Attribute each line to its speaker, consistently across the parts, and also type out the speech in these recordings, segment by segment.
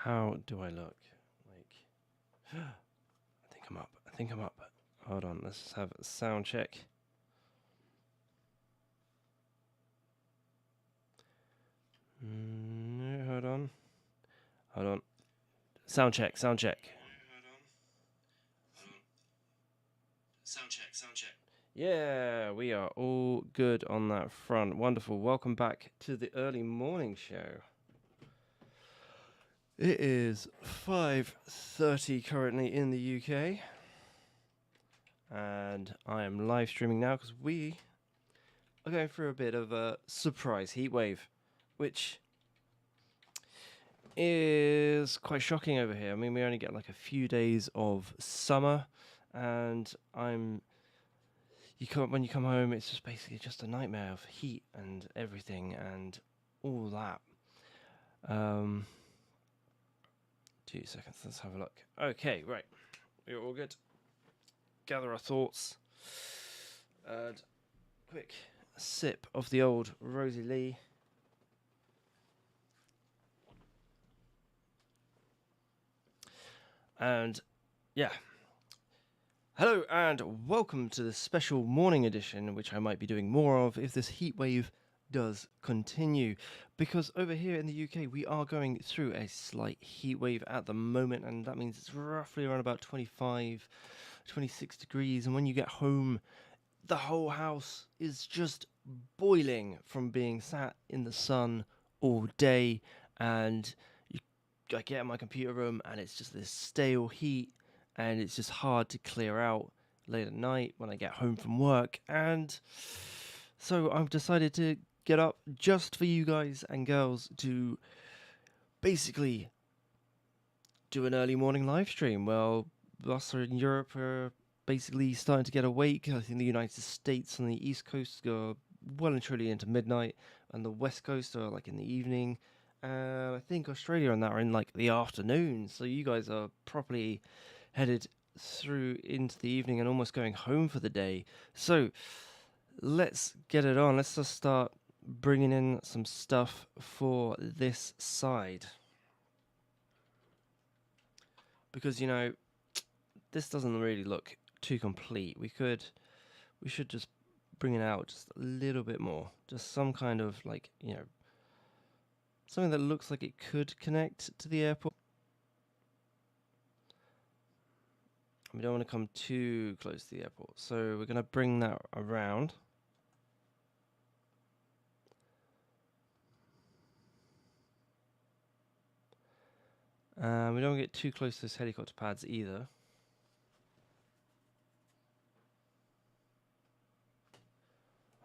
Speaker 1: How do I look? Like, I think I'm up. I think I'm up. Hold on, let's just have a sound check. No, hold on. Hold on. Sound check, sound check. Sound check, sound check. Yeah, we are all good on that front. Wonderful. Welcome back to the early morning show. It is 5:30 currently in the UK. And I am live streaming now because we are going through a bit of a surprise heatwave, which is quite shocking over here. I mean, we only get like a few days of summer, and when you come home, it's just basically just a nightmare of heat and everything and all that. 2 seconds, let's have a look. Okay, right, we're all good. Gather our thoughts. And quick sip of the old Rosie Lee. And yeah, hello and welcome to the special morning edition, which I might be doing more of if this heat wave does continue, because over here in the UK we are going through a slight heat wave at the moment, and that means it's roughly around about 25, 26 degrees, and when you get home the whole house is just boiling from being sat in the sun all day, and I get in my computer room and it's just this stale heat, and it's just hard to clear out late at night when I get home from work. And so I've decided to get up just for you guys and girls to basically do an early morning live stream. Well, us in Europe are basically starting to get awake. I think the United States on the East Coast go well and truly into midnight, and the West Coast are like in the evening. I think Australia and that are in like the afternoon, so you guys are properly headed through into the evening and almost going home for the day. So let's get it on. Let's just start bringing in some stuff for this side, because you know this doesn't really look too complete. We should just bring it out just a little bit more, just some kind of like, you know, something that looks like it could connect to the airport. We don't want to come too close to the airport, so we're going to bring that around. We don't want to get too close to those helicopter pads either.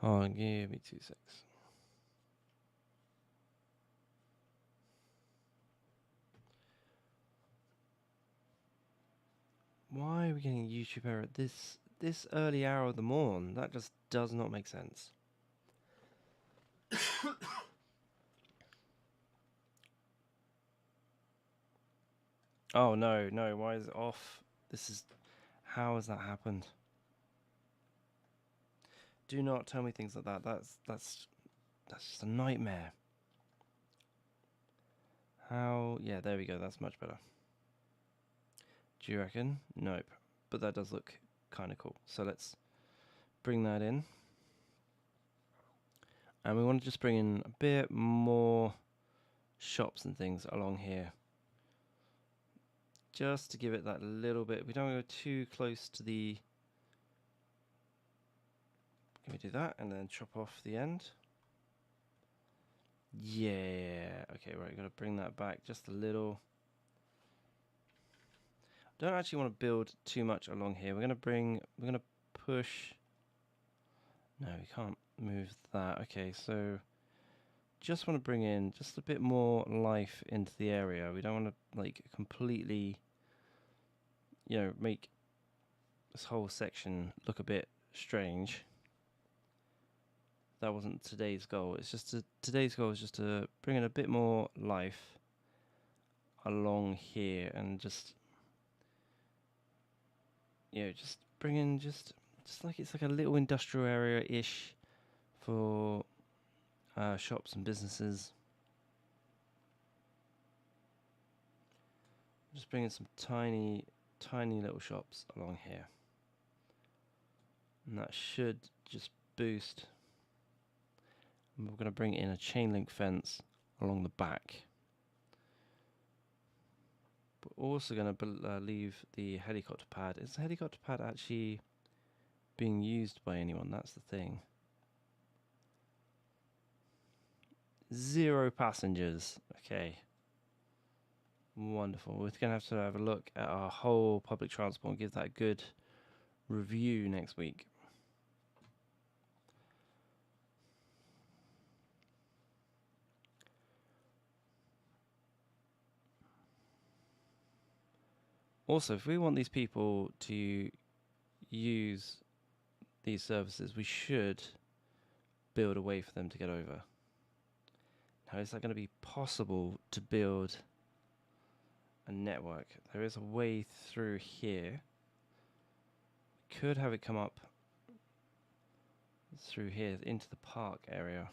Speaker 1: Oh, give me 2 seconds. Why are we getting a YouTube error at this early hour of the morn? That just does not make sense. Oh no, why is it off? How has that happened? Do not tell me things like that. That's just a nightmare. How? Yeah, there we go. That's much better. Do you reckon? Nope. But that does look kind of cool. So let's bring that in. And we want to just bring in a bit more shops and things along here, just to give it that little bit. We don't want to go too close to the... Can we do that and then chop off the end? Yeah. Okay, right. Got to bring that back just a little. Don't actually want to build too much along here. We're gonna push. No, we can't move that. Okay, so just want to bring in just a bit more life into the area. We don't want to like completely, you know, make this whole section look a bit strange. That wasn't today's goal. It's just today's goal is just to bring in a bit more life along here, and just, you know, just bring in just like it's like a little industrial area-ish for shops and businesses. Just bringing some tiny little shops along here. And that should just boost. And we're going to bring in a chain link fence along the back. We're also going to leave the helicopter pad. Is the helicopter pad actually being used by anyone? That's the thing. 0 passengers. Okay. Wonderful. We're going to have a look at our whole public transport and give that a good review next week. Also, if we want these people to use these services, we should build a way for them to get over. Now, is that going to be possible to build a network? There is a way through here. We could have it come up through here into the park area.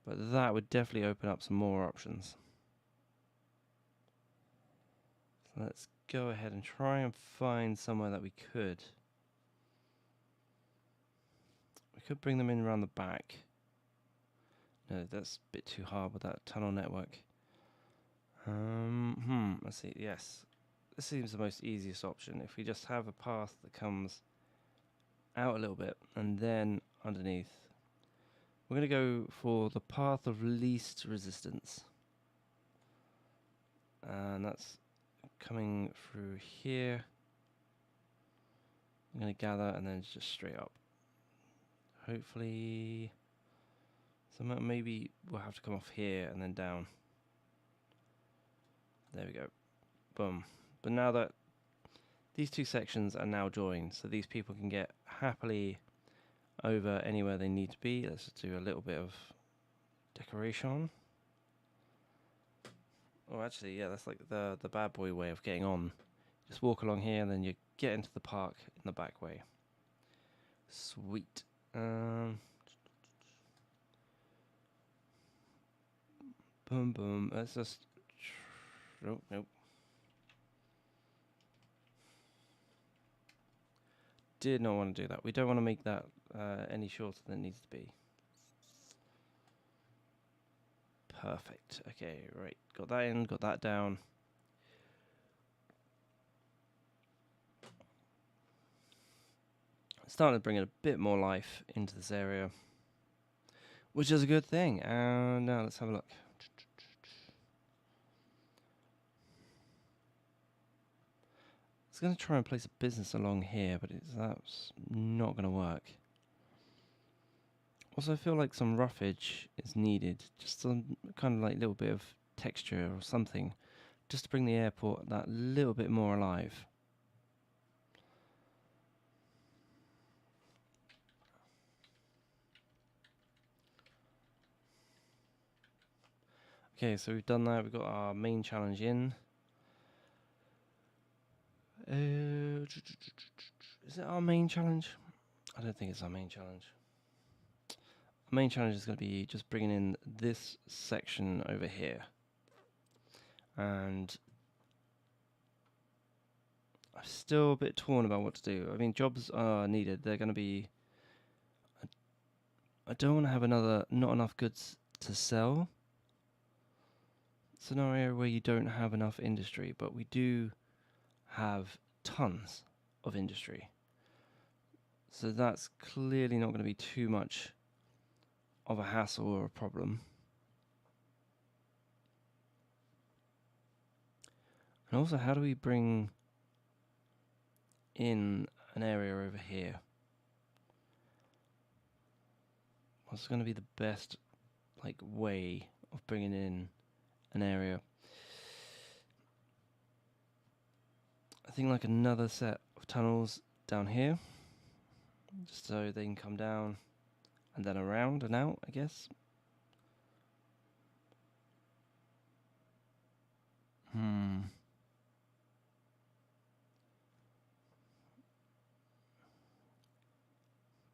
Speaker 1: But that would definitely open up some more options. So let's go ahead and try and find somewhere that we could. We could bring them in around the back. No, that's a bit too hard with that tunnel network. Let's see. Yes, this seems the most easiest option. If we just have a path that comes out a little bit and then underneath, we're going to go for the path of least resistance. And that's coming through here. I'm going to gather and then just straight up. Hopefully, so maybe we'll have to come off here and then down. There we go. Boom. But now that these two sections are now joined, so these people can get happily over anywhere they need to be. Let's just do a little bit of decoration. Oh, actually, yeah, that's like the bad boy way of getting on. Just walk along here and then you get into the park in the back way. Sweet. Boom, boom. Let's just... Oh, nope. Did not want to do that. We don't want to make that any shorter than it needs to be. Perfect. Okay, right. Got that in, got that down. Starting to bring a bit more life into this area, which is a good thing. And now let's have a look. I was going to try and place a business along here, but that's not going to work. Also, I feel like some roughage is needed, just some kind of like little bit of texture or something, just to bring the airport that little bit more alive. Okay, so we've done that. We've got our main challenge in. Is it our main challenge? I don't think it's our main challenge. Our main challenge is going to be just bringing in this section over here. And I'm still a bit torn about what to do. I mean, jobs are needed. They're going to be... I don't want to have not enough goods to sell scenario where you don't have enough industry, but we do have tons of industry. So that's clearly not going to be too much of a hassle or a problem. And also, how do we bring in an area over here? What's going to be the best way of bringing in an area? I think like another set of tunnels down here, just so they can come down and then around and out, I guess.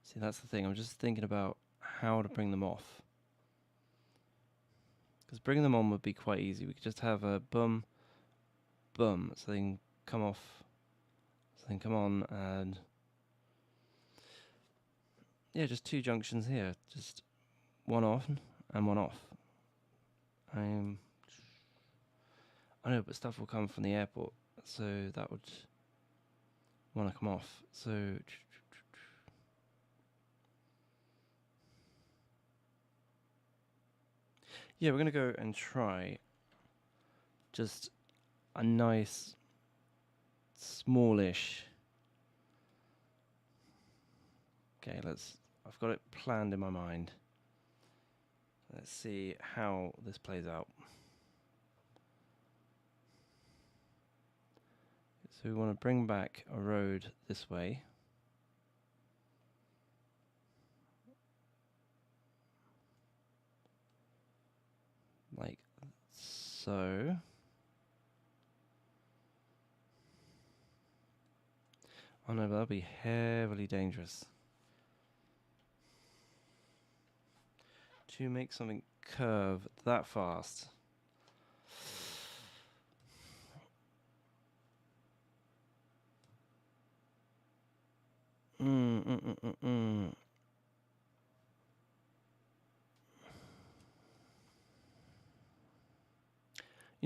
Speaker 1: See, that's the thing. I'm just thinking about how to bring them off. Because bringing them on would be quite easy. We could just have a boom, boom, so they can come off, so they can come on, and yeah, just 2 junctions here, just one on and one off. I know, but stuff will come from the airport, so that would want to come off. So yeah, we're going to go and try just a nice, smallish. Okay, I've got it planned in my mind. Let's see how this plays out. So we want to bring back a road this way. Like so. Oh no, but that'll be heavily dangerous. To make something curve that fast. You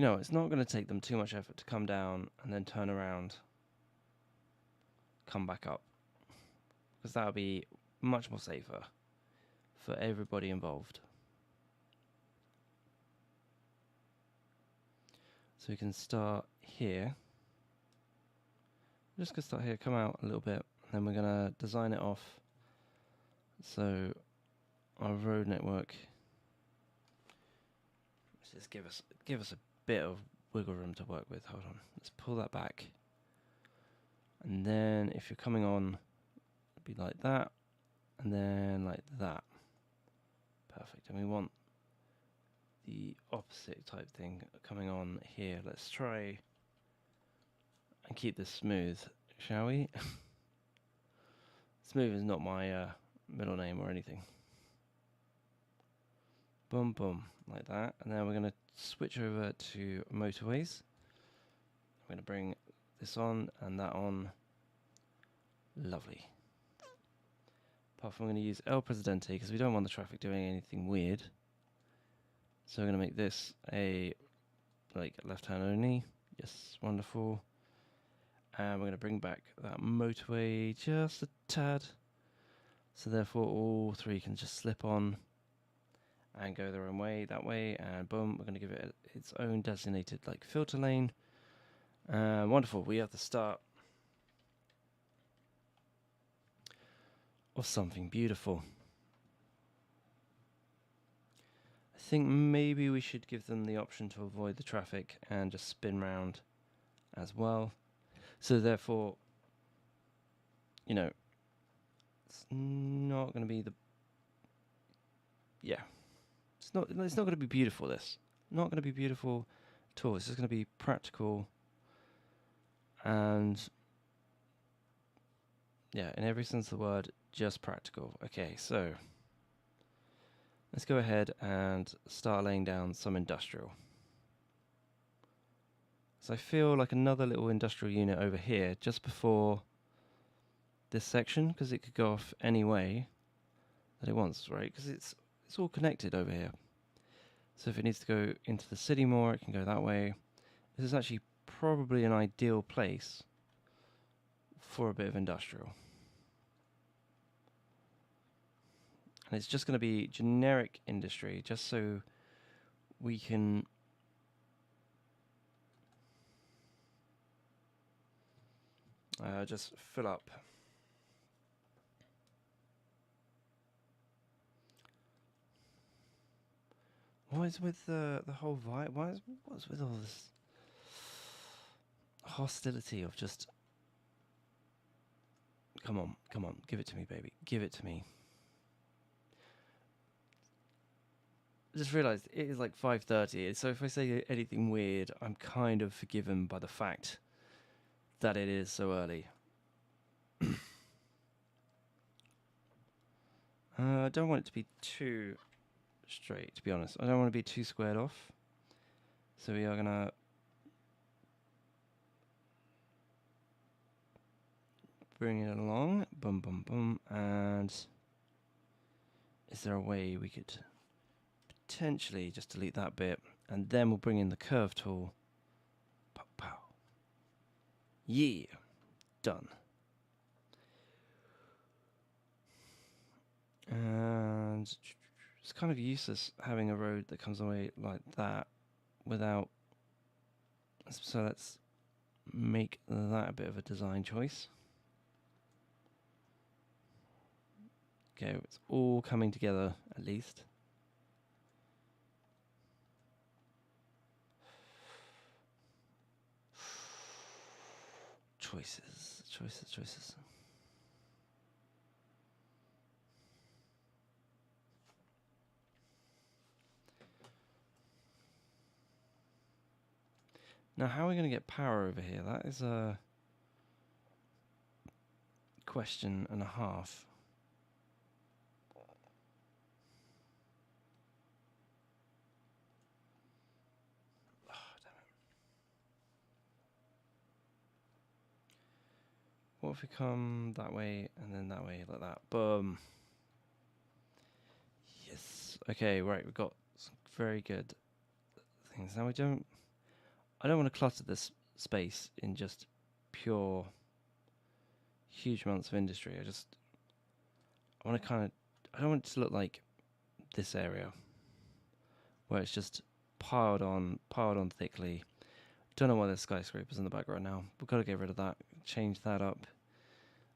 Speaker 1: know, it's not going to take them too much effort to come down and then turn around, come back up. Because that would be much more safer for everybody involved. So we can start here. We're just going to start here, come out a little bit, and then we're going to design it off. So our road network, let's just give us a bit of wiggle room to work with. Hold on, let's pull that back. And then if you're coming on, it'd be like that, and then like that. Perfect. And we want the opposite type thing coming on here. Let's try and keep this smooth, shall we? Smooth is not my middle name or anything. Boom, boom, like that. And then we're going to switch over to motorways. I'm going to bring this on and that on. Lovely. Apart from, I'm going to use El Presidente because we don't want the traffic doing anything weird. So we're going to make this a like left hand only. Yes, wonderful. And we're going to bring back that motorway just a tad. So therefore all 3 can just slip on and go their own way, that way, and boom, we're going to give it its own designated like filter lane. Wonderful, we have the start of something beautiful. I think maybe we should give them the option to avoid the traffic and just spin round as well. So therefore, you know, it's not going to be the... Yeah. It's not going to be beautiful, this. Not going to be beautiful at all. It's just going to be practical. And... yeah, in every sense of the word, just practical. Okay, so... let's go ahead and start laying down some industrial. So I feel like another little industrial unit over here, just before this section, because it could go off any way that it wants, right? Because it's all connected over here. So if it needs to go into the city more, it can go that way. This is actually probably an ideal place for a bit of industrial. And it's just going to be generic industry, just so we can just fill up. What is with the whole vibe? What's with all this hostility of just... come on, give it to me, baby, give it to me. I just realised it is like 5:30, so if I say anything weird, I'm kind of forgiven by the fact that it is so early. I don't want it to be too straight, to be honest. I don't want to be too squared off. So we are going to bring it along. Boom, boom, boom. And is there a way we could potentially just delete that bit? And then we'll bring in the curve tool. Pow, pow. Yeah. Done. And it's kind of useless having a road that comes away like that without... So let's make that a bit of a design choice. Okay, it's all coming together at least. Choices, choices, choices. Now, how are we going to get power over here? That is a question and a half. Oh, damn it. What if we come that way and then that way like that? Boom. Yes. Okay, right. We've got some very good things. Now I don't want to clutter this space in just pure huge amounts of industry. I want to I don't want it to look like this area where it's just piled on thickly. Don't know why there's skyscrapers in the background now. We've got to get rid of that, change that up.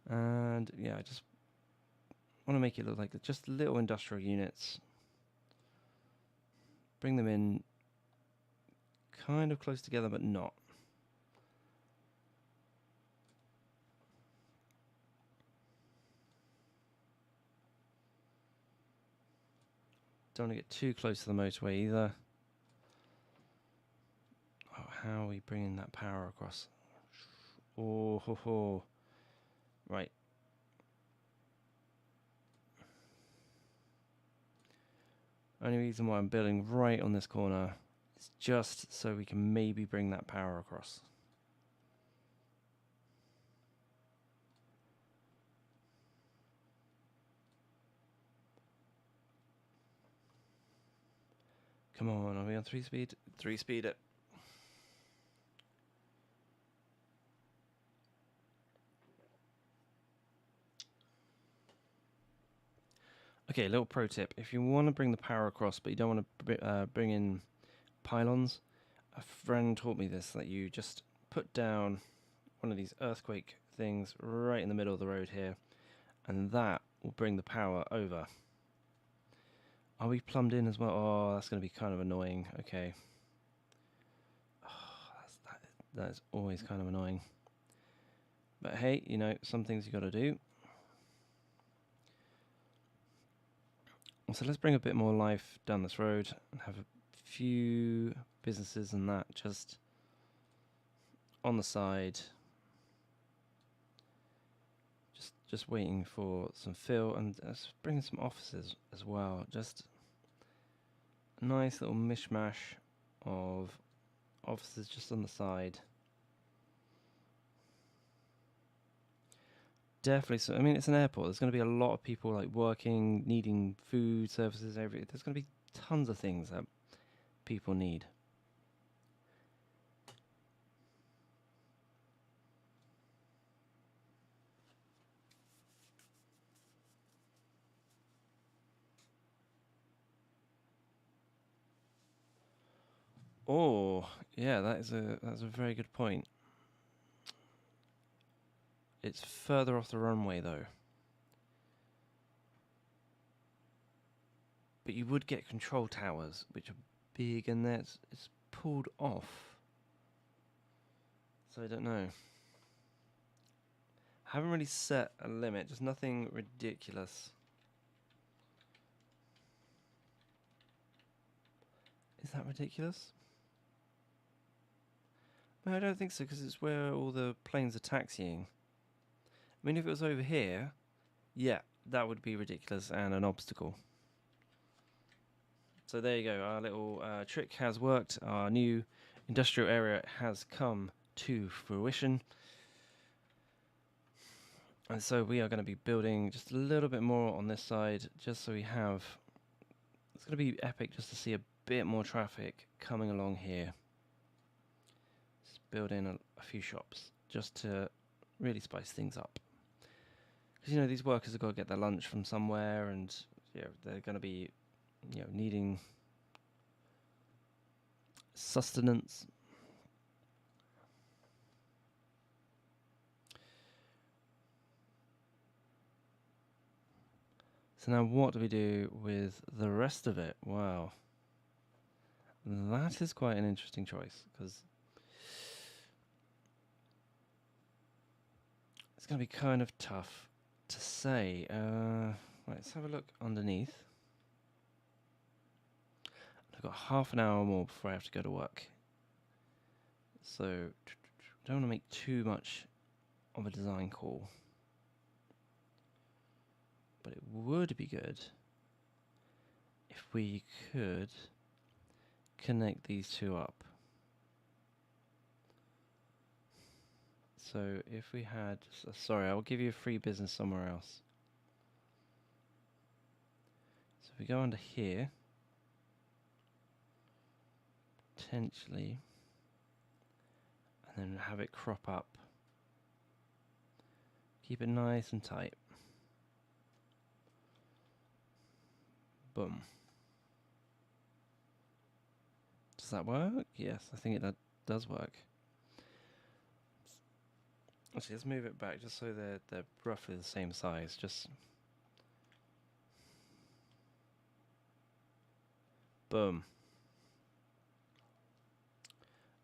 Speaker 1: And yeah, I just want to make it look like just little industrial units. Bring them in kind of close together, but not. Don't want to get too close to the motorway either. Oh, how are we bringing that power across? Oh, ho, ho. Right. Only reason why I'm building right on this corner is just so we can maybe bring that power across. Come on, are we on 3 speed? 3 speed it. Okay, little pro tip. If you want to bring the power across, but you don't want to bring in pylons, a friend taught me this, that you just put down one of these earthquake things right in the middle of the road here, and that will bring the power over. Are we plumbed in as well? Oh, that's going to be kind of annoying. Okay. Oh, that is always kind of annoying. But hey, you know, some things you got to do. So let's bring a bit more life down this road and have a few businesses and that just on the side. Just waiting for some fill, and let's bring in some offices as well. Just a nice little mishmash of offices just on the side. Definitely. So I mean, it's an airport. There's going to be a lot of people like working, needing food, services, everything. There's going to be tons of things that people need. Oh, yeah, that's a very good point. It's further off the runway though. But you would get control towers, which are big, and it's pulled off. So I don't know. I haven't really set a limit, just nothing ridiculous. Is that ridiculous? No, I don't think so, because it's where all the planes are taxiing. I mean, if it was over here, yeah, that would be ridiculous and an obstacle. So there you go. Our little trick has worked. Our new industrial area has come to fruition. And so we are going to be building just a little bit more on this side, just so we have... It's going to be epic just to see a bit more traffic coming along here. Just build in a few shops, just to really spice things up. Because, you know, these workers have got to get their lunch from somewhere, and you know, they're going to be, you know, needing sustenance. So now what do we do with the rest of it? Wow. That is quite an interesting choice, because it's going to be kind of tough to say. Let's have a look underneath. I've got half an hour more before I have to go to work. So, don't want to make too much of a design call. But it would be good if we could connect these two up. So if we had... sorry, I'll give you a free business somewhere else. So if we go under here, potentially, and then have it crop up. Keep it nice and tight. Boom. Does that work? Yes, I think it does work. Actually, let's move it back just so they're roughly the same size. Just boom.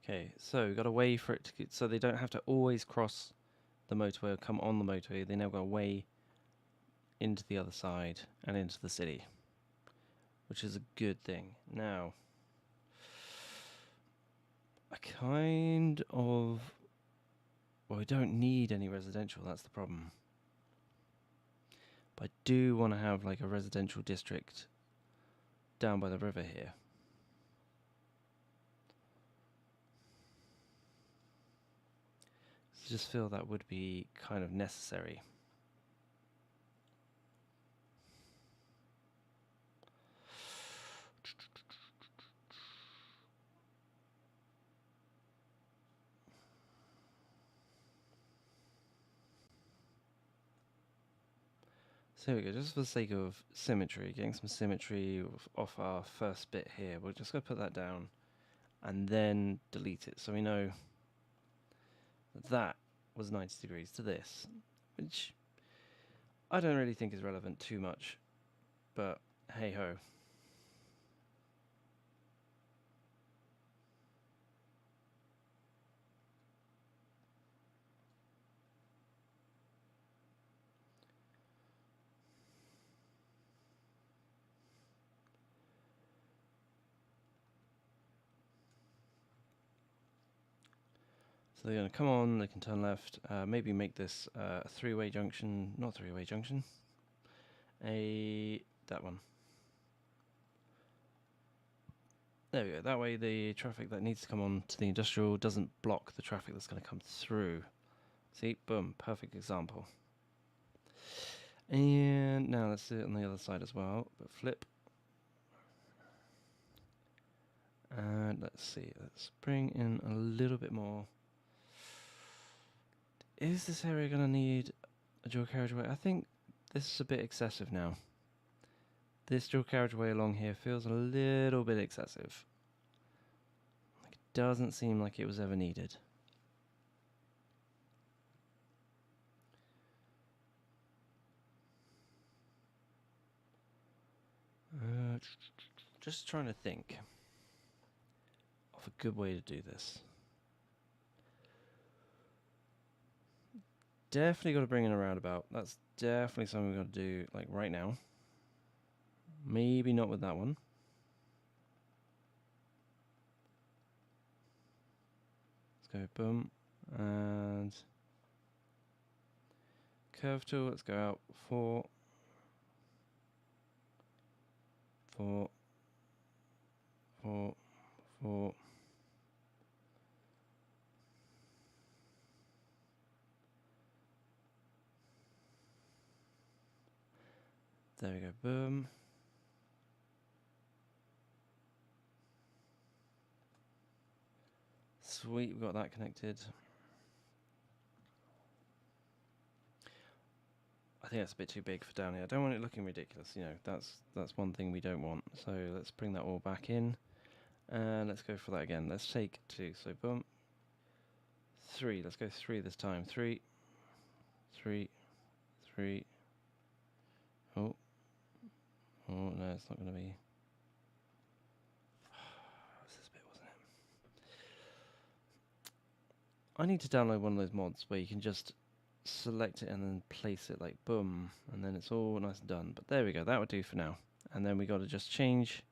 Speaker 1: Okay, so we've got a way for it to get, so they don't have to always cross the motorway or come on the motorway. They now got a way into the other side and into the city, which is a good thing. Now, I kind of... well, we don't need any residential, that's the problem. But I do want to have like a residential district down by the river here. I just feel that would be kind of necessary. So here we go, just for the sake of symmetry, getting some symmetry off our first bit here, we're just going to put that down and then delete it, so we know that was 90 degrees to this, which I don't really think is relevant too much, but hey ho. So they're going to come on, they can turn left, maybe make this a three-way junction, not three-way junction, that one. There we go, that way the traffic that needs to come on to the industrial doesn't block the traffic that's going to come through. See, boom, perfect example. And now let's do it on the other side as well, but flip. And let's see, let's bring in a little bit more. Is this area going to need a dual carriageway? I think this is a bit excessive now. This dual carriageway along here feels a little bit excessive. Like, it doesn't seem like it was ever needed. Just trying to think of a good way to do this. Definitely got to bring in a roundabout. That's definitely something we've got to do, like, right now. Maybe not with that one. Let's go boom. And curve tool, let's go out 4, 4, There we go, boom. Sweet, we've got that connected. I think that's a bit too big for down here. I don't want it looking ridiculous, you know, that's one thing we don't want. So let's bring that all back in. And let's go for that again. Let's take 2, so boom. 3, let's go 3 this time. 3, 3, 3. Oh. Oh, no, it's not going to be... What's this bit, wasn't it? I need to download one of those mods where you can just select it and then place it like boom, and then it's all nice and done. But there we go, that would do for now. And then we got to just change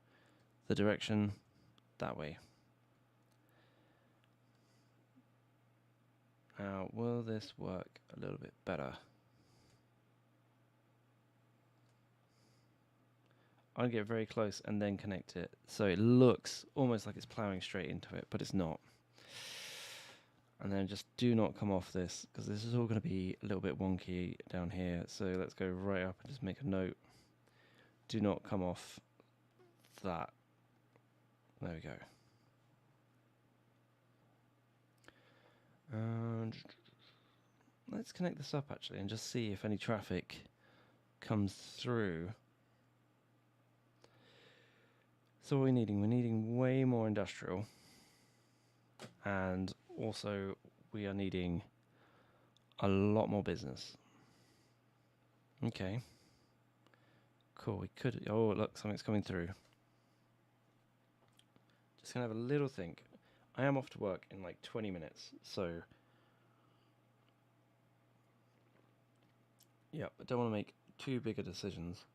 Speaker 1: the direction that way. Now, will this work a little bit better? I'll get very close and then connect it, so it looks almost like it's plowing straight into it, but it's not. And then just do not come off this, because this is all going to be a little bit wonky down here. So let's go right up and just make a note. Do not come off that. There we go. And let's connect this up actually and just see if any traffic comes through. So what we're needing way more industrial, and also we are needing a lot more business. Okay. Cool, we could, oh look, something's coming through. Just gonna have a little think. I am off to work in like 20 minutes, so yeah, I don't want to make too big a decisions.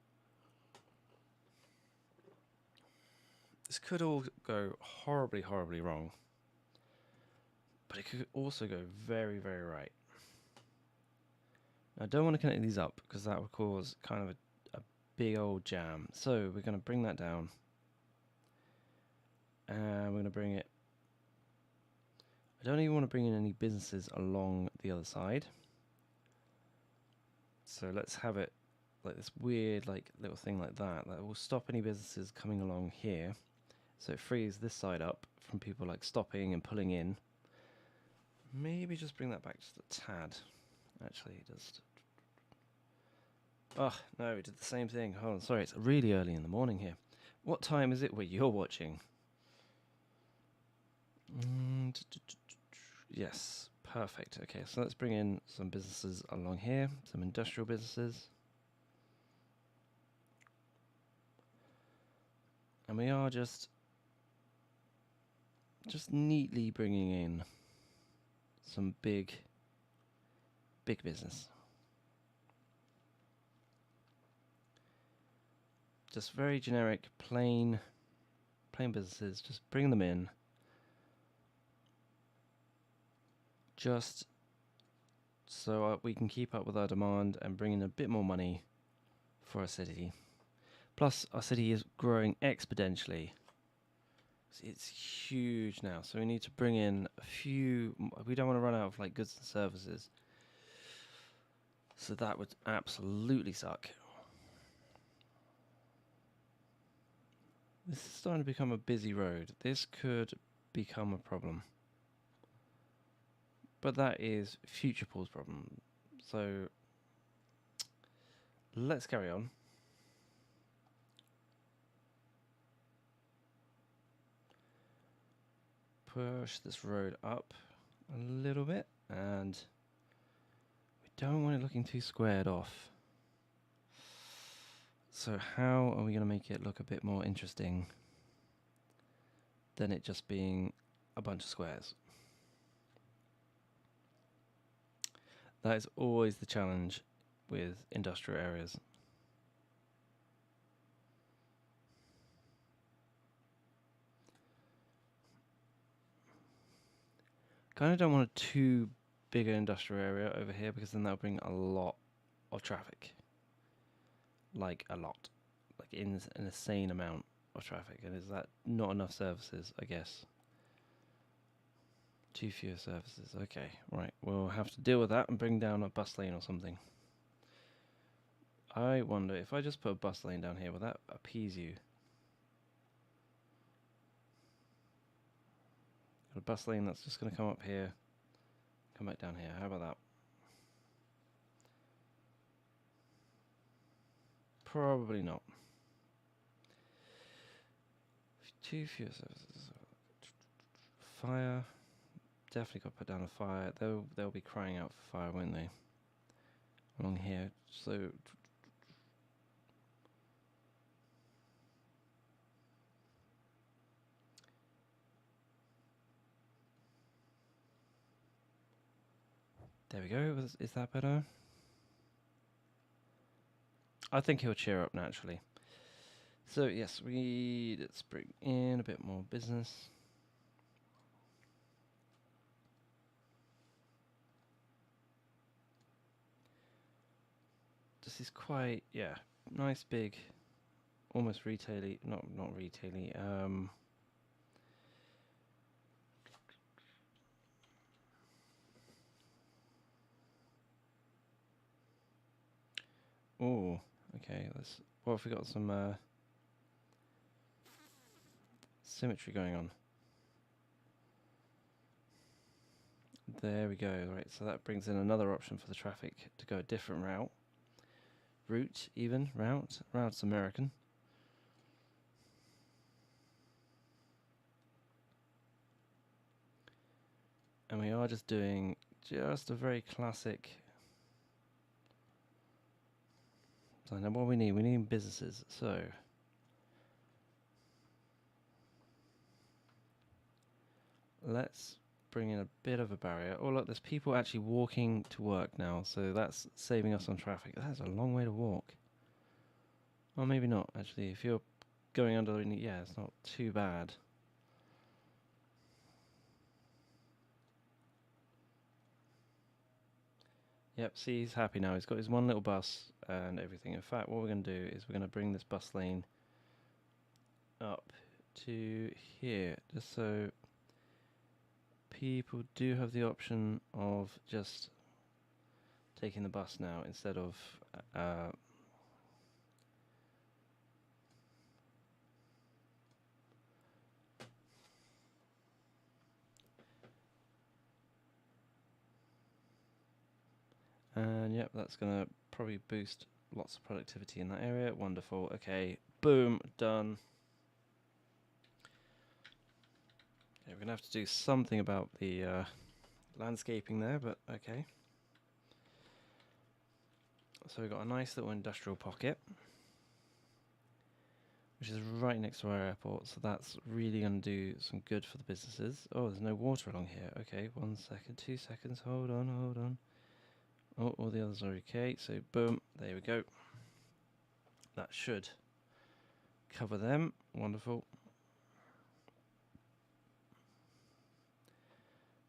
Speaker 1: This could all go horribly, horribly wrong, but it could also go very, very right. Now, I don't want to connect these up because that would cause kind of a big old jam. So we're going to bring that down, and we're going to bring it. I don't even want to bring in any businesses along the other side. So let's have it like this weird like little thing like that. That will stop any businesses coming along here. So it frees this side up from people like stopping and pulling in. Maybe just bring that back just a tad. Actually, just... Oh, no, we did the same thing. Hold on, sorry, it's really early in the morning here. What time is it where you're watching? Yes, perfect. Okay, so let's bring in some businesses along here, some industrial businesses. And we are just neatly bringing in some big business. Just very generic, plain businesses, just bring them in. Just so we can keep up with our demand and bring in a bit more money for our city. Plus, our city is growing exponentially. It's huge now, so we need to bring in a few. We don't want to run out of like goods and services. So that would absolutely suck. This is starting to become a busy road. This could become a problem. But that is future Paul's problem. So let's carry on. Push this road up a little bit, and we don't want it looking too squared off. So how are we going to make it look a bit more interesting than it just being a bunch of squares? That is always the challenge with industrial areas. Kind of don't want a too big an industrial area over here, because then that'll bring a lot of traffic. Like a lot. Like an insane amount of traffic. And is that not enough services, I guess? Too few services. Okay, right. We'll have to deal with that and bring down a bus lane or something. I wonder if I just put a bus lane down here, will that appease you? Got a bus lane that's just going to come up here, come back down here. How about that? Probably not. Too few services. Fire. Definitely got to put down a fire. They'll be crying out for fire, won't they? Along here. So there we go. Is that better? I think he'll cheer up naturally. So yes, let's bring in a bit more business. This is quite, yeah, nice big, almost retail-y, not retail-y, oh, okay, what if we got some symmetry going on? There we go, right, so that brings in another option for the traffic to go a different route. Route's American. And we are just doing just a very classic. So now what we need businesses. So let's bring in a bit of a barrier. Oh look, there's people actually walking to work now, so that's saving us on traffic. That's a long way to walk. Well, maybe not actually. If you're going under, yeah, it's not too bad. Yep, see, he's happy now. He's got his one little bus and everything. In fact, what we're going to do is we're going to bring this bus lane up to here, just so people do have the option of just taking the bus now instead of and yep, that's going to probably boost lots of productivity in that area. Wonderful. Okay, boom, done. Okay, we're going to have to do something about the landscaping there, but okay. So we've got a nice little industrial pocket, which is right next to our airport, so that's really going to do some good for the businesses. Oh, there's no water along here. Okay, 1 second, 2 seconds, hold on. Oh, all the others are okay, so boom, there we go. That should cover them. Wonderful.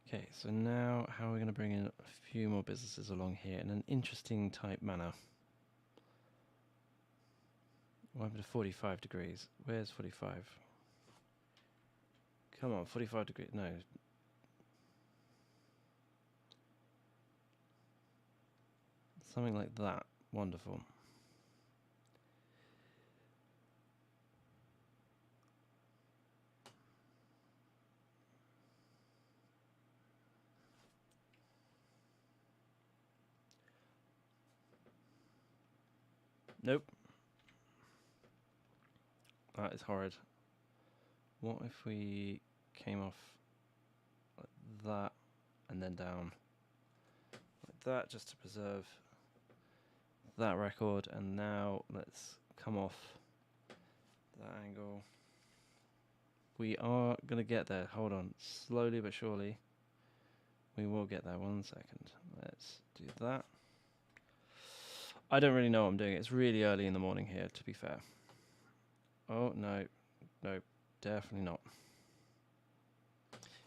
Speaker 1: Okay, so now how are we going to bring in a few more businesses along here in an interesting type manner? What happened to 45 degrees? Where's 45? Come on, 45 degrees. No. Something like that. Wonderful. Nope. That is horrid. What if we came off like that and then down like that, just to preserve that record, and now let's come off that angle. We are going to get there. Hold on. Slowly but surely. We will get there. 1 second. Let's do that. I don't really know what I'm doing. It's really early in the morning here, to be fair. Oh, no. Nope. Definitely not.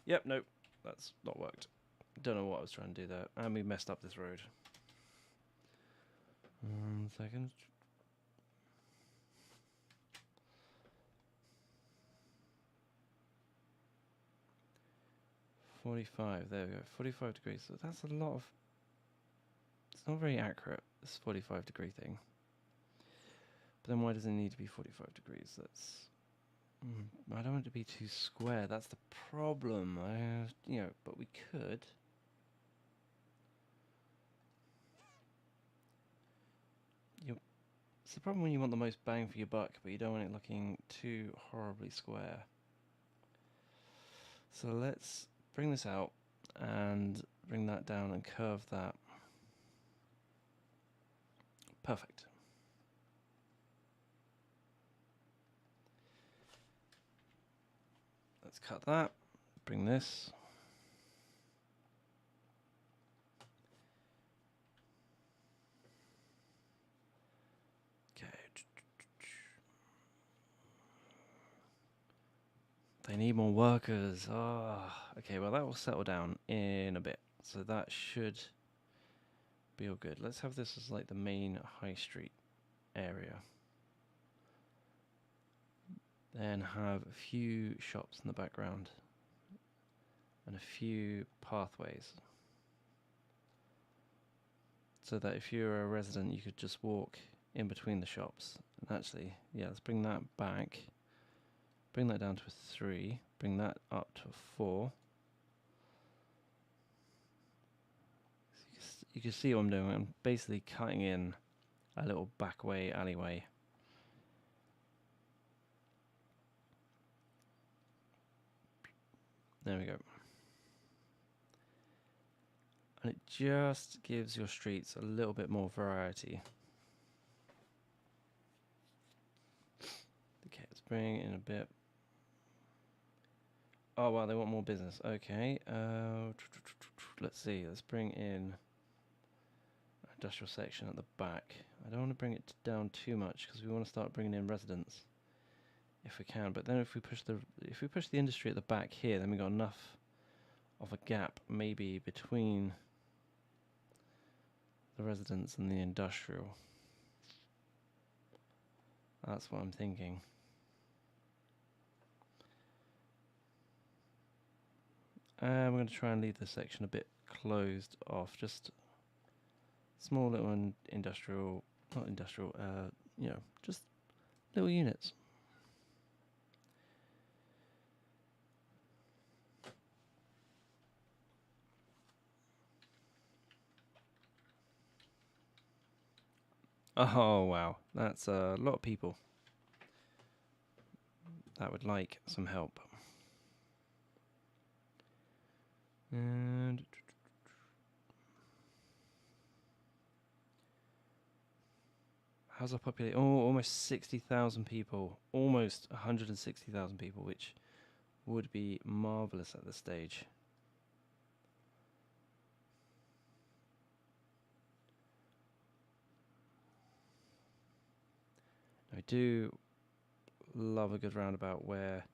Speaker 1: Yep, nope. That's not worked. Don't know what I was trying to do there. And we messed up this road. 1 second. .45. There we go. 45 degrees. So that's a lot of... It's not very accurate, this 45 degree thing. then why does it need to be 45 degrees? That's... I don't want it to be too square. That's the problem. But we could. It's the problem when you want the most bang for your buck, but you don't want it looking too horribly square. So let's bring this out and bring that down and curve that. Perfect. Let's cut that. Bring this. They need more workers. Okay, well that will settle down in a bit. So that should be all good. Let's have this as like the main high street area. Then have a few shops in the background. And a few pathways. So that if you're a resident, you could just walk in between the shops. And actually, yeah, let's bring that back. Bring that down to a 3. Bring that up to a 4. So you can see what I'm doing. I'm basically cutting in a little backway alleyway. There we go. And it just gives your streets a little bit more variety. Okay, let's bring in a bit. Oh, wow, they want more business. Okay. Let's see. Let's bring in an industrial section at the back. I don't want to bring it down too much because we want to start bringing in residents if we can. But then if we push the industry at the back here, then we got enough of a gap maybe between the residents and the industrial. That's what I'm thinking. We're going to try and leave this section a bit closed off, just small little industrial, not industrial, just little units. Oh wow, that's a lot of people that would like some help. And how's our population? Oh, almost 60,000 people. Almost 160,000 people, which would be marvellous at this stage. I do love a good roundabout where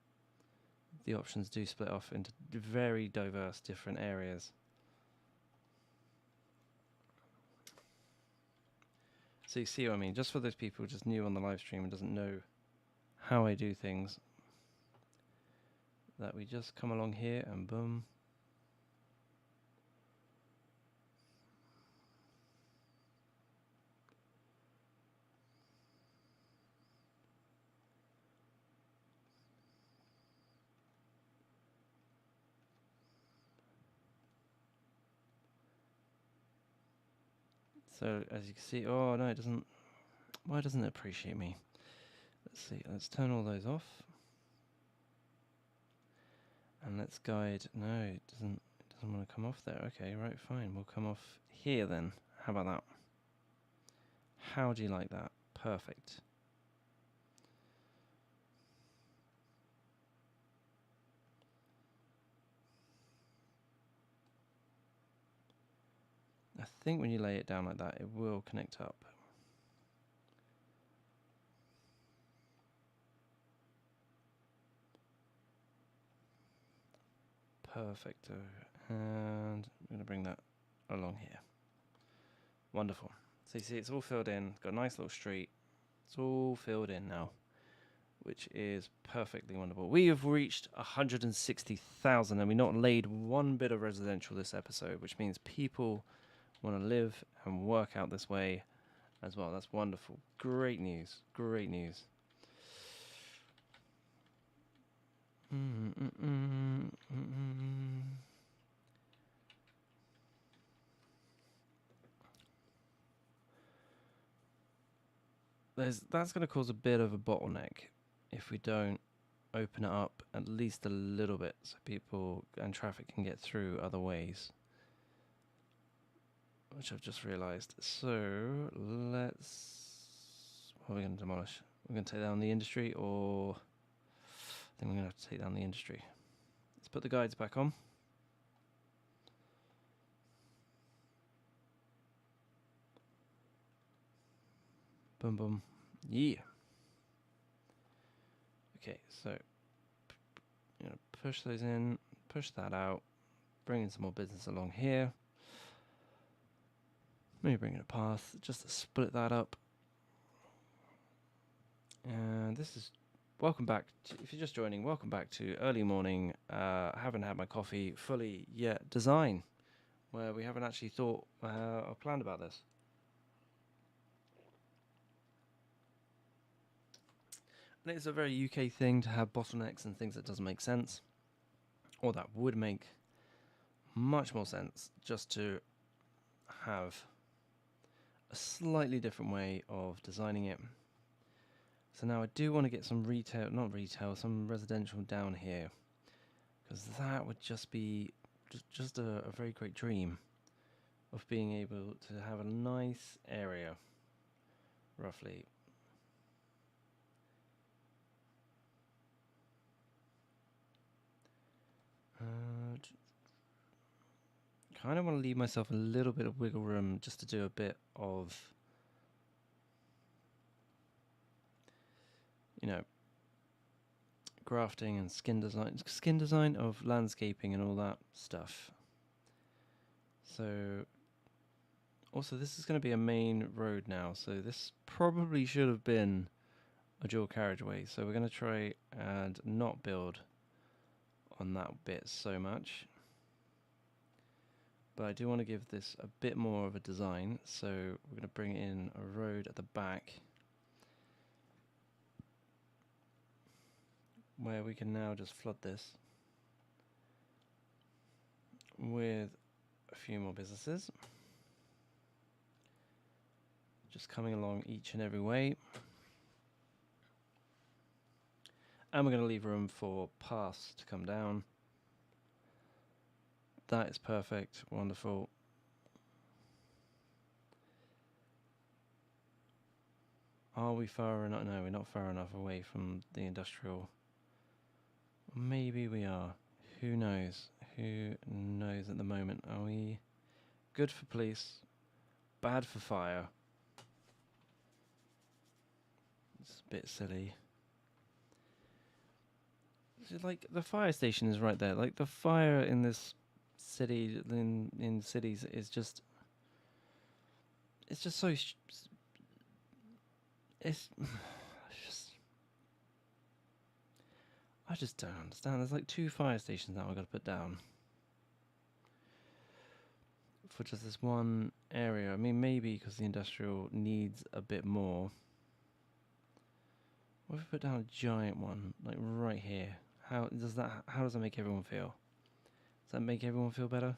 Speaker 1: the options do split off into very diverse different areas. So you see what I mean? Just for those people just new on the live stream and doesn't know how I do things, that we just come along here and boom. So as you can see, oh no, it doesn't. Why doesn't it appreciate me? Let's see. Let's turn all those off, and let's guide. No, it doesn't. It doesn't want to come off there. Okay, right, fine. We'll come off here then. How about that? How do you like that? Perfect. I think when you lay it down like that, it will connect up. Perfecto. And I'm going to bring that along here. Wonderful. So you see it's all filled in. Got a nice little street. It's all filled in now, which is perfectly wonderful. We have reached 160,000 and we've not laid one bit of residential this episode, which means people want to live and work out this way as well. That's wonderful. Great news. Great news. That's going to cause a bit of a bottleneck if we don't open it up at least a little bit so people and traffic can get through other ways, which I've just realized. So what are we going to demolish? We're going to take down the industry, or I think we're going to have to take down the industry. Let's put the guides back on. Boom, boom. Yeah. Okay, so push those in, push that out, bring in some more business along here. Maybe bring in a path just to split that up. And this is welcome back. If you're just joining, welcome back to early morning. I haven't had my coffee fully yet. Design, where we haven't actually thought or planned about this. And it's a very UK thing to have bottlenecks and things that doesn't make sense, or that would make much more sense just to have a slightly different way of designing it. So now I do want to get some some residential down here, because that would just be just a very great dream of being able to have a nice area, roughly. Kind of want to leave myself a little bit of wiggle room just to do a bit of, grafting and skin design of landscaping and all that stuff. So also this is going to be a main road now, so this probably should have been a dual carriageway, so we're going to try and not build on that bit so much. But I do want to give this a bit more of a design, so we're going to bring in a road at the back where we can now just flood this with a few more businesses just coming along each and every way. And we're going to leave room for paths to come down. That is perfect. Wonderful. Are we far enough? No, we're not far enough away from the industrial. Maybe we are. Who knows? Who knows at the moment? Are we good for police? Bad for fire? It's a bit silly. Like, the fire station is right there. Like, the fire in this city, in cities, is just... It's just so... It's just... I just don't understand. There's like 2 fire stations now I've got to put down for just this one area. I mean, maybe because the industrial needs a bit more. What if we put down a giant one, like right here? How does that make everyone feel? Does that make everyone feel better?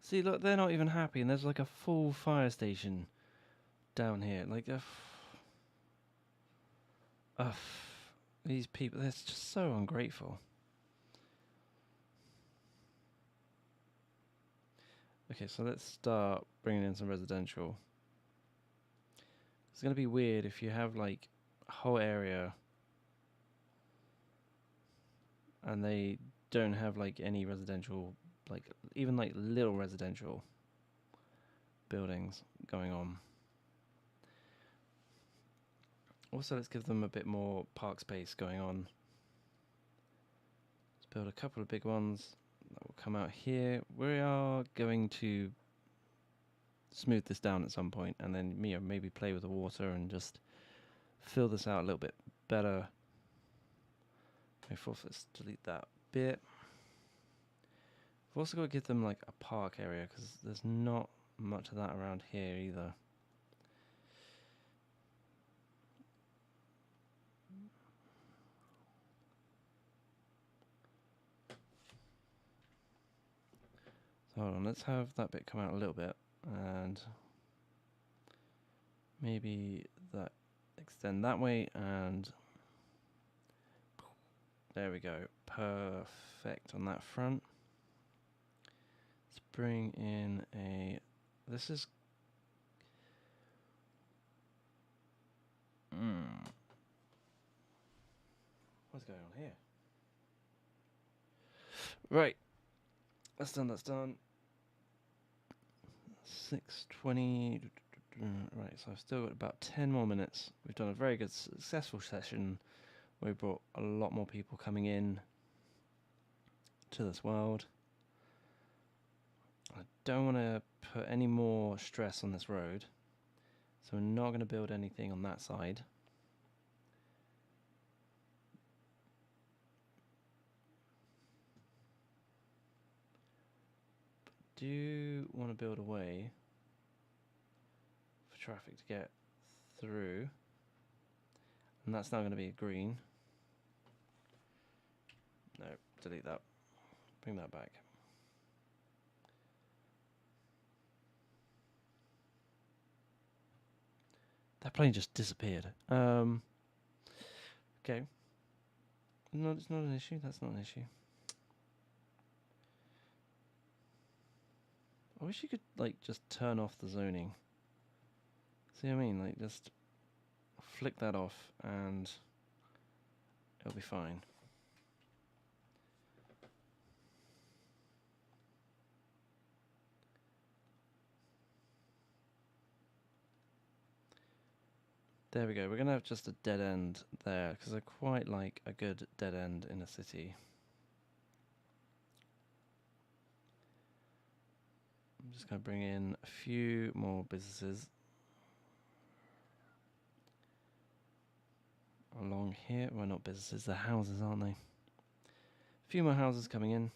Speaker 1: See, look, they're not even happy, and there's like a full fire station down here. Like, these people, they're just so ungrateful. Okay, so let's start bringing in some residential. It's going to be weird if you have like a whole area and they don't have like any residential, like even like little residential buildings going on. Also, let's give them a bit more park space going on. Let's build a couple of big ones that will come out here. We are going to smooth this down at some point, and then maybe play with the water and just fill this out a little bit better. Let's delete that bit. also got to give them like a park area because there's not much of that around here either. So hold on, let's have that bit come out a little bit and maybe that extend that way, and there we go, perfect on that front. Let's bring in a, this is what's going on here? Right, that's done, that's done. 6:20. Right, so I've still got about 10 more minutes. We've done a very good, successful session. We brought a lot more people coming in to this world. I don't want to put any more stress on this road, so we're not going to build anything on that side. But do want to build a way for traffic to get through, and that's now going to be a green. No, delete that. Bring that back. That plane just disappeared. Okay. No, it's not an issue. That's not an issue. I wish you could, like, just turn off the zoning. See what I mean? Like, just flick that off and it'll be fine. There we go. We're going to have just a dead end there because I quite like a good dead end in a city. I'm just going to bring in a few more businesses along here. Well, not businesses, they're houses, aren't they? A few more houses coming in.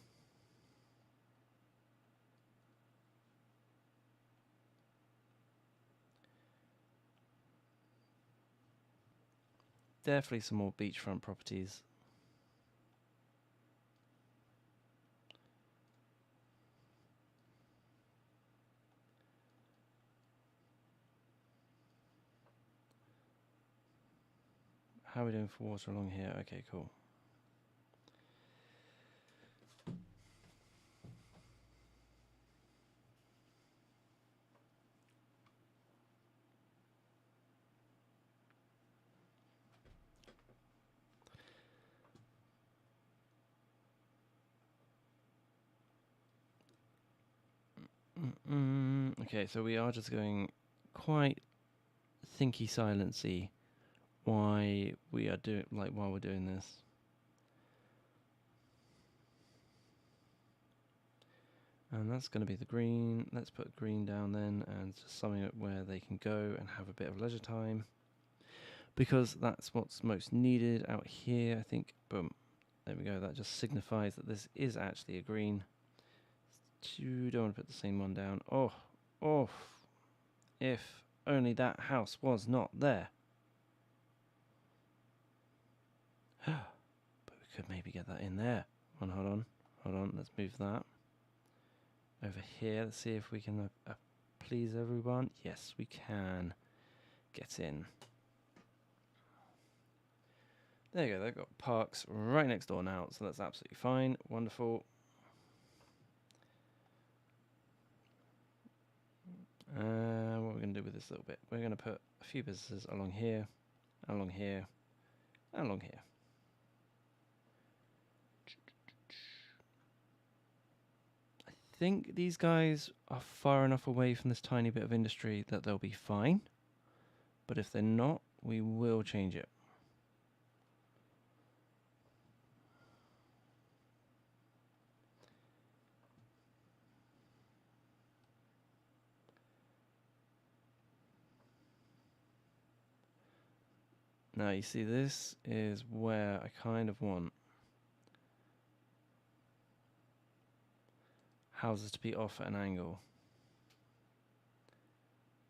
Speaker 1: Definitely some more beachfront properties. How are we doing for water along here? Okay, cool. Okay, so we are just going quite thinky silency why we are doing, like, while we're doing this. And that's going to be the green. Let's put green down then, and just something where they can go and have a bit of leisure time, because that's what's most needed out here, I think. Boom, there we go. That just signifies that this is actually a green. You don't want to put the same one down. Oh, if only that house was not there. But we could maybe get that in there. Hold on, let's move that over here. Let's see if we can please everyone. Yes, we can. Get in. There you go, they've got parks right next door now, so that's absolutely fine. Wonderful. What are we going to do with this little bit? We're going to put a few businesses along here, along here, and along here. I think these guys are far enough away from this tiny bit of industry that they'll be fine. But if they're not, we will change it. Now you see, this is where I kind of want houses to be off at an angle,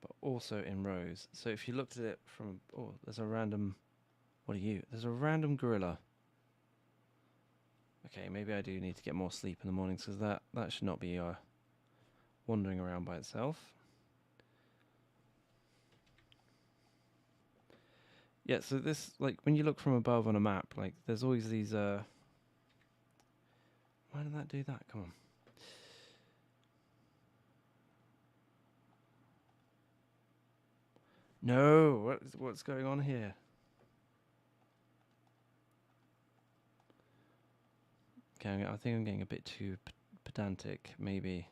Speaker 1: but also in rows. So if you looked at it from, oh, there's a random, what are you? There's a random gorilla. Okay, maybe I do need to get more sleep in the mornings, because that should not be wandering around by itself. Yeah, so this, like, when you look from above on a map, like, there's always these, why did that do that? Come on. No, what's going on here? Okay, I think I'm getting a bit too pedantic, maybe.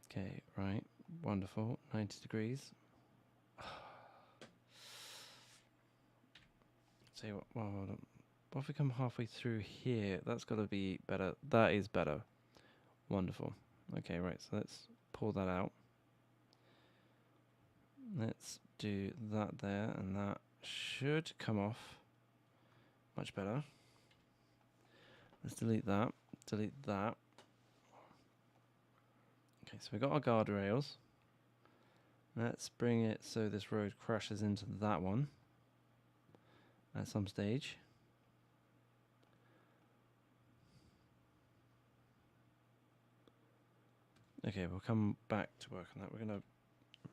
Speaker 1: Okay, right, wonderful, 90 degrees. Tell you what, well, what if we come halfway through here? That's got to be better. That is better. Wonderful. Okay, right, so let's pull that out. Let's do that there, and that should come off much better. Let's delete that. Delete that. Okay, so we've got our guardrails. Let's bring it so this road crashes into that one at some stage. Okay, we'll come back to work on that. We're going to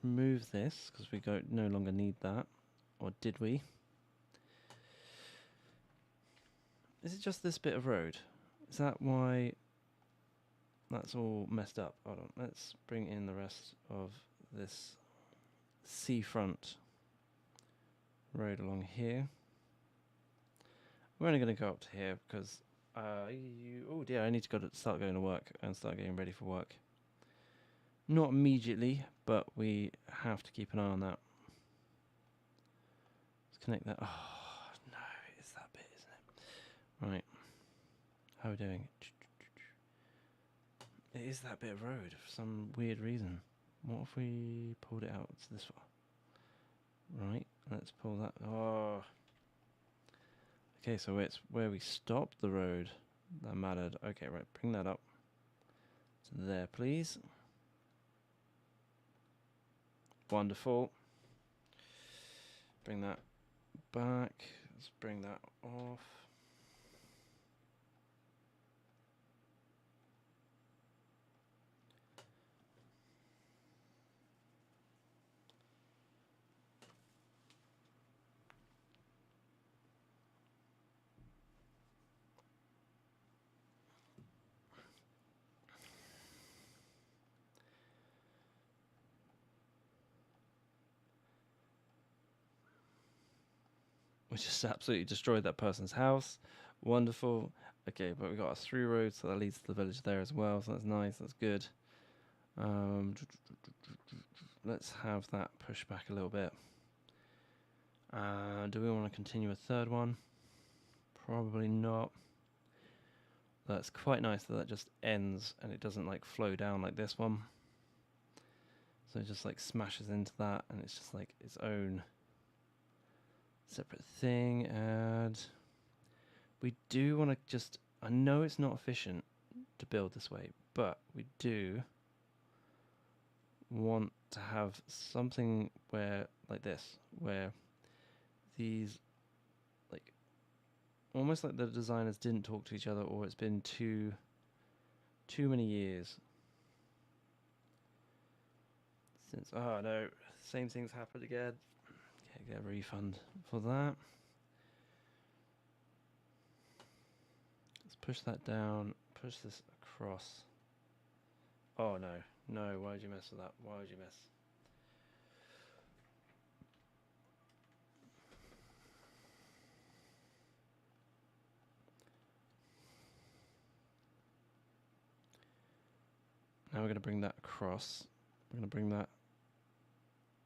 Speaker 1: remove this because we no longer need that. Or did we? Is it just this bit of road? Is that why that's all messed up? Hold on, let's bring in the rest of this seafront road along here. We're only going to go up to here because oh dear, I need to start going to work and start getting ready for work. Not immediately, but we have to keep an eye on that. Let's connect that. Oh no, it's that bit, isn't it? Right. How are we doing? It is that bit of road for some weird reason. What if we pulled it out to this far? Right, let's pull that. Oh. Okay, so it's where we stopped the road that mattered. Okay, right, bring that up to there, please. Wonderful. Bring that back. Let's bring that off. We just absolutely destroyed that person's house. Wonderful. Okay, but we got a through road, so that leads to the village there as well. So that's nice. That's good. Let's have that push back a little bit. Do we want to continue a third one? Probably not. That's quite nice that just ends and it doesn't like flow down like this one. So it just like smashes into that and it's just like its own separate thing. And we do want to just, I know it's not efficient to build this way, but we do want to have something where, like this, where these, like, almost like the designers didn't talk to each other, or it's been too many years since, oh no, same thing's happened again. Okay, get a refund for that. Let's push that down, push this across. Oh no, no, why did you mess with that? Why would you mess? Now we're going to bring that across. We're going to bring that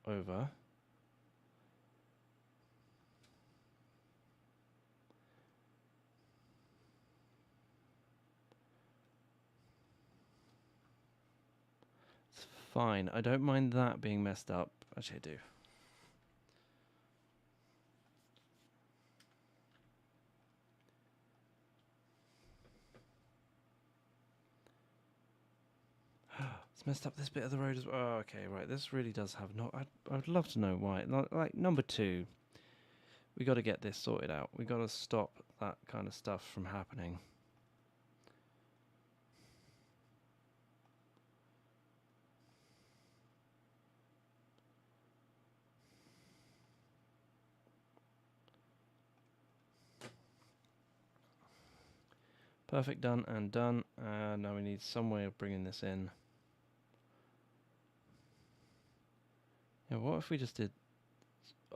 Speaker 1: over. It's fine. I don't mind that being messed up. Actually, I do. It's messed up this bit of the road as well. Oh, okay, right. This really does have not. I'd love to know why. Like number 2, we got to get this sorted out. We got to stop that kind of stuff from happening. Perfect, done and done. Now we need some way of bringing this in. Yeah, what if we just did...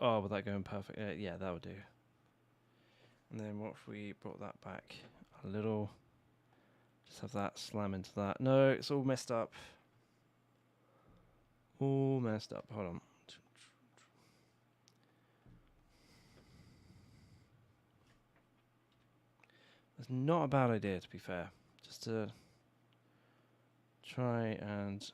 Speaker 1: Oh, with that going perfect? Yeah, that would do. And then what if we brought that back a little? Just have that slam into that. No, it's all messed up. All messed up. Hold on. It's not a bad idea, to be fair. Just to try and...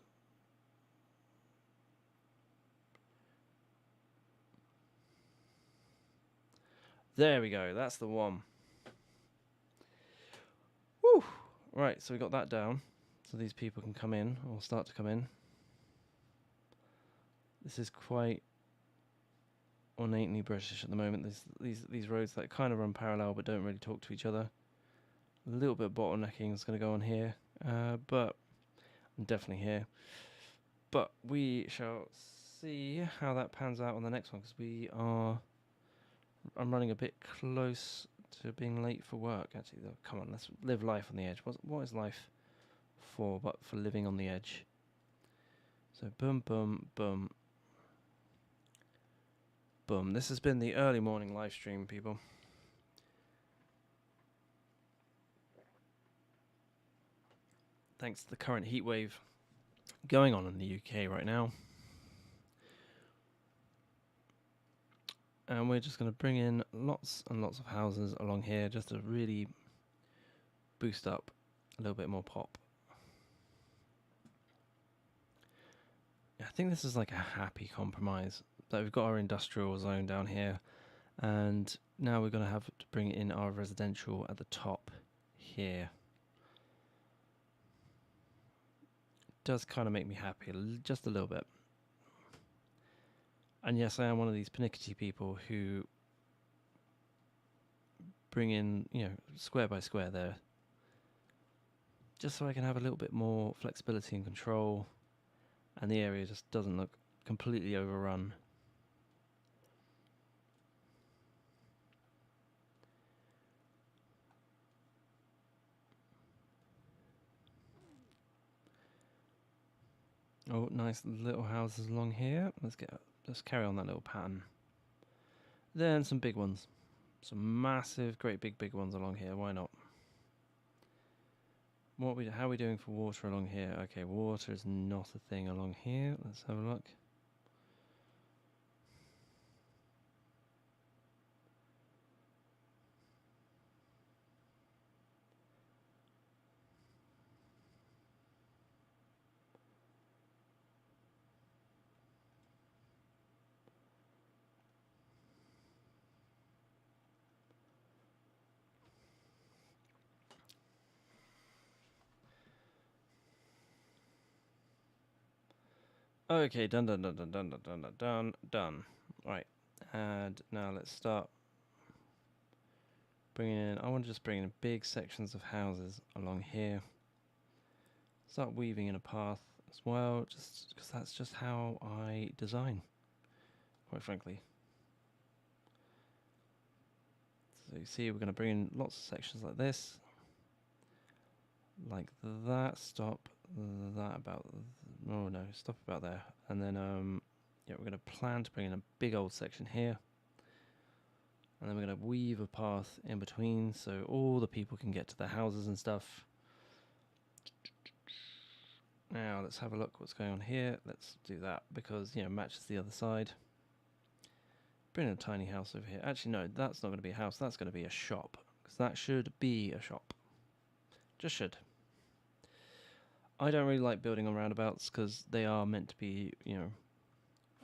Speaker 1: There we go. That's the one. Woo! Right, so we got that down. So these people can come in, or start to come in. This is quite ornately British at the moment. There's these roads that kind of run parallel but don't really talk to each other. A little bit of bottlenecking is going to go on here, but I'm definitely here. But we shall see how that pans out on the next one, because I'm running a bit close to being late for work. Actually, though, come on, let's live life on the edge. What is life for but for living on the edge? So boom, boom, boom. Boom. This has been the early morning live stream, people. Thanks to the current heat wave going on in the UK right now. And we're just going to bring in lots and lots of houses along here just to really boost up a little bit more pop. I think this is like a happy compromise. So we've got our industrial zone down here, and now we're going to have to bring in our residential at the top here. Does kind of make me happy, just a little bit. And yes, I am one of these pernickety people who bring in, square by square there, just so I can have a little bit more flexibility and control, and the area just doesn't look completely overrun. Oh, nice little houses along here. Let's carry on that little pattern. Then some big ones. Some massive, great big ones along here. Why not? How are we doing for water along here? Okay, water is not a thing along here. Let's have a look. Okay, done. Right, and now let's start bringing in. I want to just bring in big sections of houses along here. Start weaving in a path as well, just because that's just how I design, quite frankly. So you see, we're going to bring in lots of sections like this, like that. Stop that about. Oh no, stop about there. And then yeah, we're going to plan to bring in a big old section here, and then we're going to weave a path in between so all the people can get to their houses and stuff. Now let's have a look what's going on here. Let's do that because, matches the other side. Bring in a tiny house over here. Actually, no, that's not going to be a house. That's going to be a shop, because that should be a shop. Just should. I don't really like building on roundabouts because they are meant to be,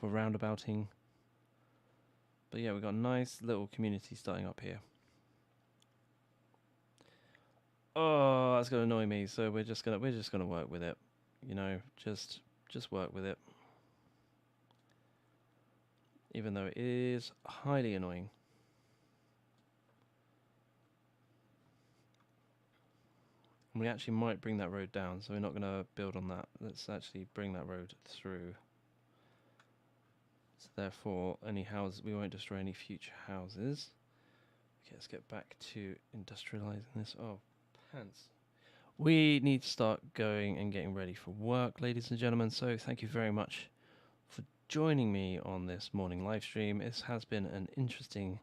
Speaker 1: for roundabouting. But yeah, we've got a nice little community starting up here. Oh, that's gonna annoy me. So we're just gonna work with it. you know, just work with it. Even though it is highly annoying. We actually might bring that road down, so we're not going to build on that. Let's actually bring that road through. So therefore, any houses, we won't destroy any future houses. Okay, let's get back to industrializing this. Oh, pants. We need to start going and getting ready for work, ladies and gentlemen. So thank you very much for joining me on this morning live stream. This has been an interesting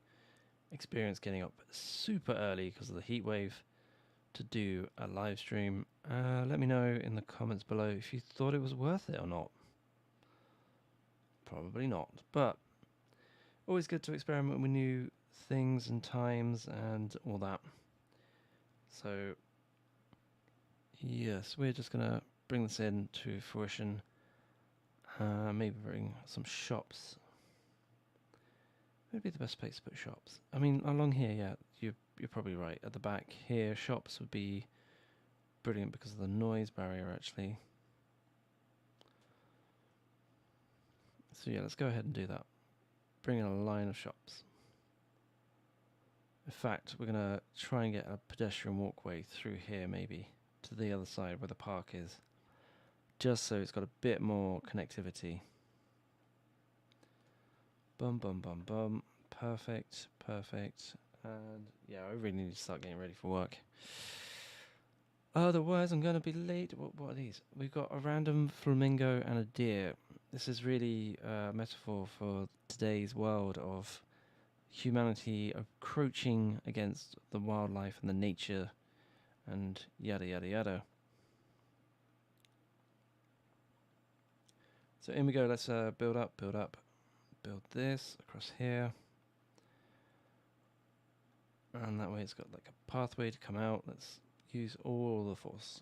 Speaker 1: experience getting up super early because of the heat wave to do a live stream. Let me know in the comments below if you thought it was worth it or not. Probably not, but always good to experiment with new things and times and all that. So yes, we're just gonna bring this in to fruition. Maybe bring some shops. Would be the best place to put shops. I mean, along here, yeah, you're probably right. At the back here, shops would be brilliant because of the noise barrier, actually. So yeah, let's go ahead and do that. Bring in a line of shops. In fact, we're gonna try and get a pedestrian walkway through here, maybe to the other side where the park is, just so it's got a bit more connectivity. Bum bum bum bum. Perfect, perfect. And yeah, I really need to start getting ready for work. Otherwise, I'm going to be late. What are these? We've got a random flamingo and a deer. This is really a metaphor for today's world of humanity encroaching against the wildlife and the nature and yada yada yada. So in we go. Let's build up, build up. Build this across here. And that way it's got like a pathway to come out. Let's use all the force.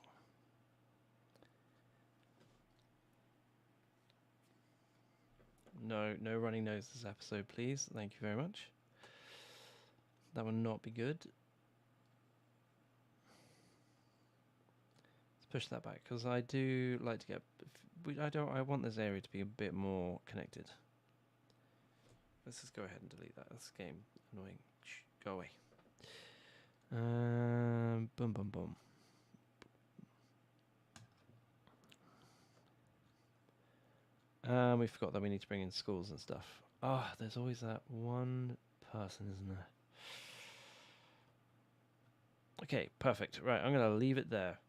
Speaker 1: No running nose this episode, please. Thank you very much. That would not be good. Let's push that back because I do like to get. I want this area to be a bit more connected. Let's just go ahead and delete that. This game annoying. Shh, go away. Boom, boom, boom. We forgot that we need to bring in schools and stuff. Ah, there's always that one person, isn't there? Okay, perfect. Right, I'm going to leave it there.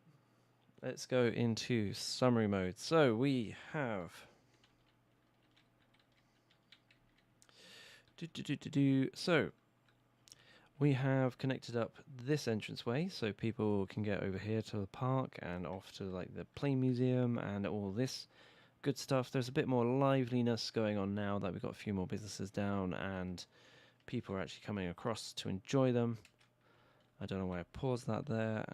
Speaker 1: Let's go into summary mode. So we have... So we have connected up this entranceway so people can get over here to the park and off to like the play museum and all this good stuff. There's a bit more liveliness going on now that we've got a few more businesses down and people are actually coming across to enjoy them. I don't know why I paused that there.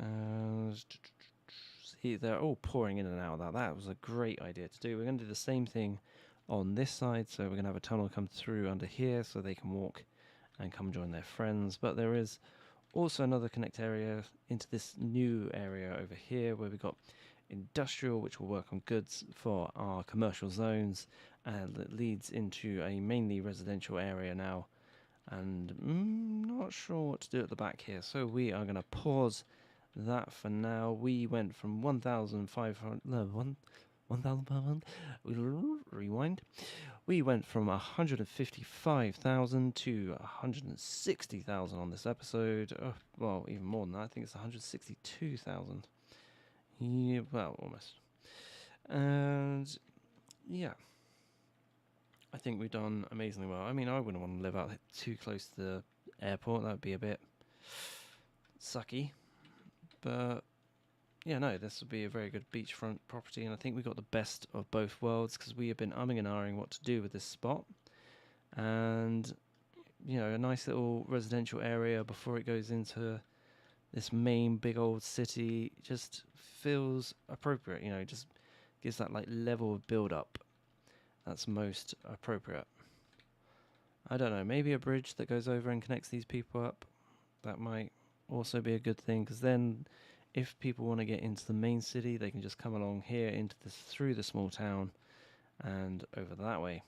Speaker 1: See, they're all pouring in and out of that. That was a great idea to do. We're going to do the same thing on this side. So we're going to have a tunnel come through under here so they can walk and come join their friends. But there is also another connect area into this new area over here where we've got industrial, which will work on goods for our commercial zones, and it leads into a mainly residential area now. And not sure what to do at the back here, so we are going to pause that for now. We went from 1,500, no, 1,500, rewind. We went from 155,000 to 160,000 on this episode. Oh, well, even more than that. I think it's 162,000. Yeah, well, almost. And yeah, I think we've done amazingly well. I mean, I wouldn't want to live out too close to the airport. That would be a bit sucky. But yeah, no, this would be a very good beachfront property. And I think we got the best of both worlds because we have been umming and ahhing what to do with this spot. And, you know, a nice little residential area before it goes into this main big old city just feels appropriate, you know, just gives that like level of build up that's most appropriate. I don't know, maybe a bridge that goes over and connects these people up, that might also be a good thing, because then if people want to get into the main city, they can just come along here into this through the small town and over that way.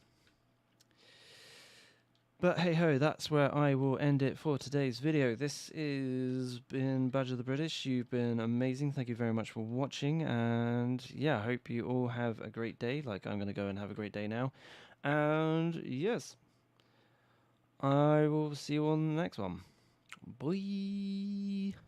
Speaker 1: But hey ho, that's where I will end it for today's video. This has been Badger the British. You've been amazing. Thank you very much for watching. And yeah, I hope you all have a great day. Like, I'm going to go and have a great day now. And yes, I will see you on the next one. Bye.